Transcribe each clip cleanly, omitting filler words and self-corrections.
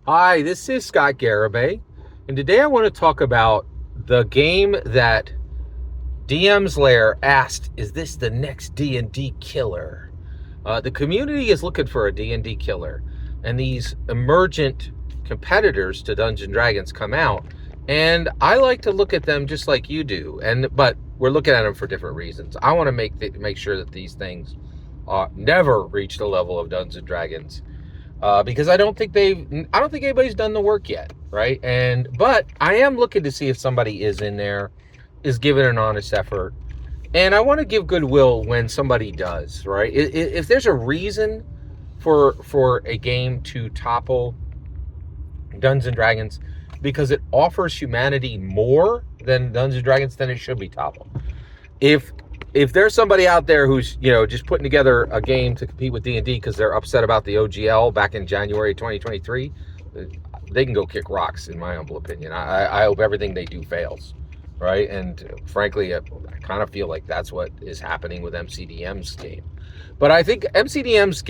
Hi, this is Scott Garibay, and today I want to talk about the game that DM's Lair asked, is this the next D&D killer? The community is looking for a D&D killer, and these emergent competitors to Dungeons & Dragons come out, and I like to look at them just like you do, but we're looking at them for different reasons. I want to make sure that these things never reach the level of Dungeons & Dragons because I don't think anybody's done the work yet, right? But I am looking to see if somebody is in there, is giving an honest effort, and I want to give goodwill when somebody does, right? If there's a reason for a game to topple Dungeons and Dragons because it offers humanity more than Dungeons and Dragons, then it should be toppled. If if there's somebody out there who's just putting together a game to compete with D&D because they're upset about the OGL back in January 2023, they can go kick rocks, in my humble opinion. I hope everything they do fails, right? And frankly, I kind of feel like that's what is happening with MCDM's game. But I think MCDM's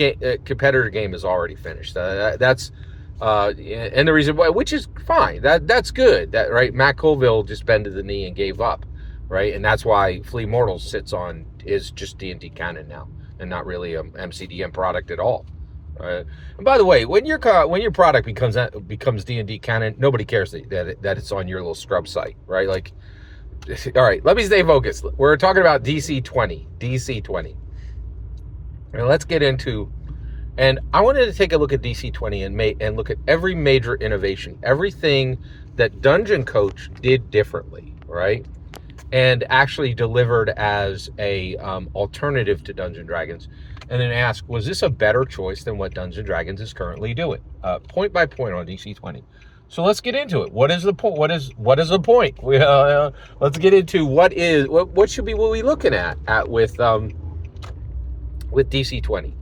competitor game is already finished. That's and the reason why, which is fine. That's good. That right. Matt Colville just bended the knee and gave up, right? And that's why Flea Mortals is just D&D canon now, and not really a MCDM product at all. And by the way, when your product becomes D&D canon, nobody cares that it's on your little scrub site, right? Like, all right, let me stay focused. We're talking about DC20, DC20, and let's get into. And I wanted to take a look at DC20 and look at every major innovation, everything that Dungeon Coach did differently, right? And actually delivered as a alternative to Dungeons & Dragons, and then ask, was this a better choice than what Dungeons & Dragons is currently doing? Point by point on DC20. So let's get into it. What is the point? What is the point? Let's get into what should be what we looking at with DC20.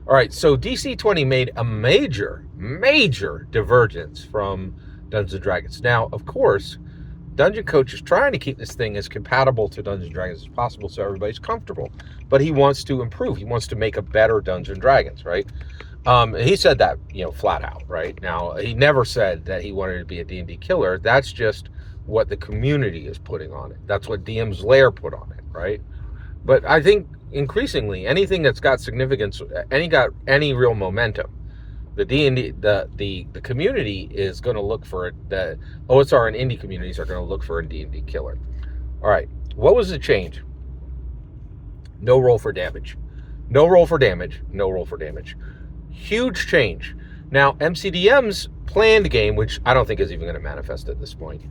All right, so DC20 made a major divergence from Dungeons & Dragons. Now, of course, Dungeon Coach is trying to keep this thing as compatible to Dungeons & Dragons as possible so everybody's comfortable. But he wants to improve. He wants to make a better Dungeons & Dragons, right? He said that, flat out, right? Now, he never said that he wanted to be a D&D killer. That's just what the community is putting on it. That's what DM's Lair put on it, right? But I think increasingly, anything that's got significance, any real momentum, the D&D, the community is going to look for it. The OSR and indie communities are going to look for a D&D killer. All right, what was the change? No roll for damage. No roll for damage. No roll for damage. Huge change. Now, MCDM's planned game, which I don't think is even going to manifest at this point,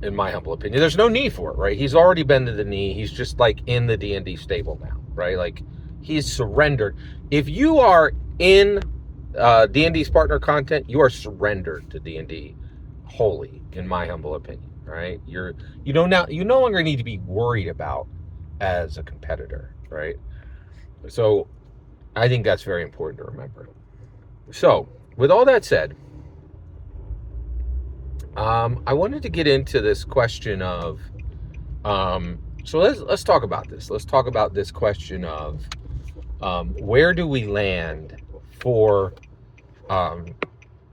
in my humble opinion, there's no need for it, right? He's already been to the knee. He's just like in the D&D stable now, right? Like he's surrendered. If you are in D&D's partner content, you are surrendered to D&D wholly, in my humble opinion, right? You no longer need to be worried about as a competitor, right? So I think that's very important to remember. So with all that said, I wanted to get into this question of, so let's talk about this. Let's talk about this question of where do we land for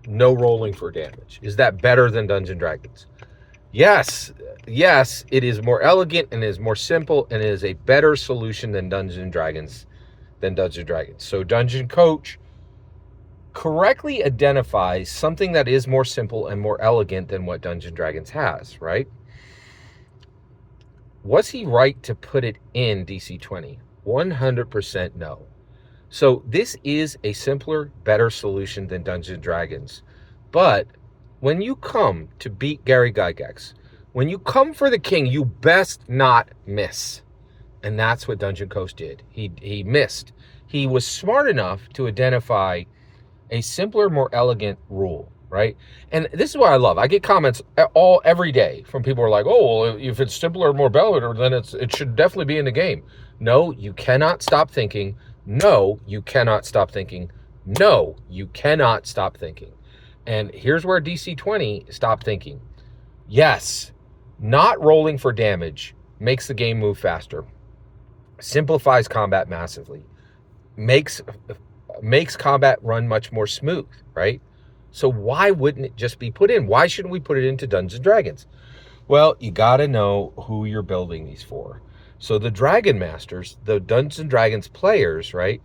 no rolling for damage? Is that better than Dungeons & Dragons? Yes, it is more elegant and is more simple and is a better solution than Dungeons & Dragons. So Dungeon Coach correctly identifies something that is more simple and more elegant than what Dungeons & Dragons has, right? Was he right to put it in DC20? 100% no. So this is a simpler, better solution than Dungeons & Dragons. But when you come to beat Gary Gygax, when you come for the king, you best not miss. And that's what Dungeon Coach did. He missed. He was smart enough to identify a simpler, more elegant rule, right? And this is what I love. I get comments every day from people who are like, oh, well, if it's simpler, more better, then it should definitely be in the game. No, you cannot stop thinking. No, you cannot stop thinking. No, you cannot stop thinking. And here's where DC20 stopped thinking. Yes, not rolling for damage makes the game move faster, simplifies combat massively, makes combat run much more smooth, right? So why wouldn't it just be put in? Why shouldn't we put it into Dungeons and Dragons? Well, you got to know who you're building these for. So the Dragon Masters, the Dungeons and Dragons players, right?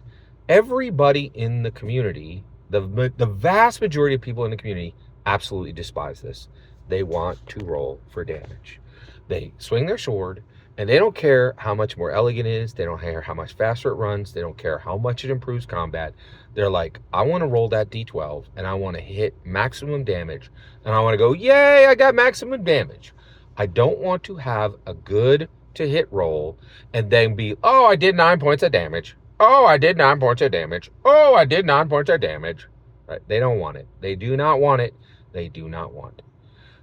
Everybody in the community, the vast majority of people in the community absolutely despise this. They want to roll for damage. They swing their sword, and they don't care how much more elegant it is. They don't care how much faster it runs. They don't care how much it improves combat. They're like, I want to roll that D12, and I want to hit maximum damage, and I want to go, yay, I got maximum damage. I don't want to have a good to hit roll and then be, oh, I did 9 points of damage. Oh, I did 9 points of damage. Oh, I did 9 points of damage. Right? They don't want it. They do not want it. They do not want it.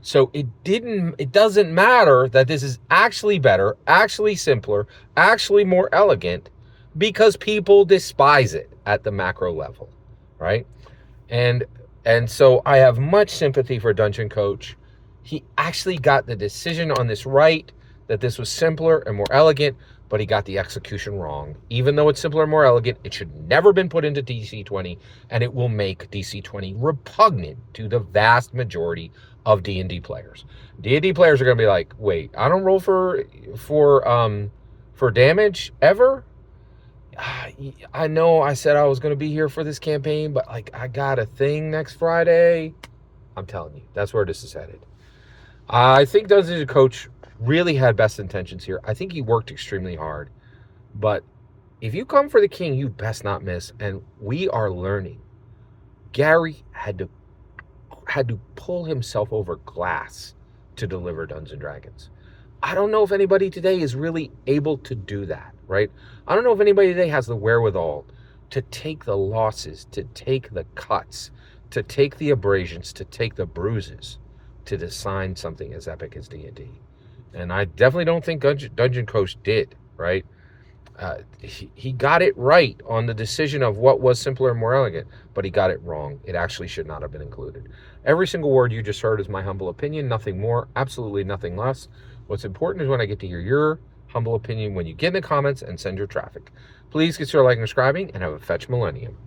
So it doesn't matter that this is actually better, actually simpler, actually more elegant, because people despise it at the macro level, right? And so I have much sympathy for Dungeon Coach. He actually got the decision on this right, that this was simpler and more elegant, but he got the execution wrong. Even though it's simpler and more elegant, it should never been put into DC20, and it will make DC20 repugnant to the vast majority of D&D players. D&D players are going to be like, wait, I don't roll for damage ever? I know I said I was going to be here for this campaign, but like I got a thing next Friday. I'm telling you, that's where this is headed. I think Dungeons Coach really had best intentions here. I think he worked extremely hard. But if you come for the king, you best not miss. And we are learning. Gary had to pull himself over glass to deliver Dungeons and Dragons. I don't know if anybody today is really able to do that, right? I don't know if anybody today has the wherewithal to take the losses, to take the cuts, to take the abrasions, to take the bruises, to design something as epic as D&D. And I definitely don't think Dungeon Coach did, right? He got it right on the decision of what was simpler and more elegant, but he got it wrong. It actually should not have been included. Every single word you just heard is my humble opinion, nothing more, absolutely nothing less. What's important is when I get to hear your humble opinion when you get in the comments and send your traffic. Please consider liking and subscribing, and have a fetch millennium.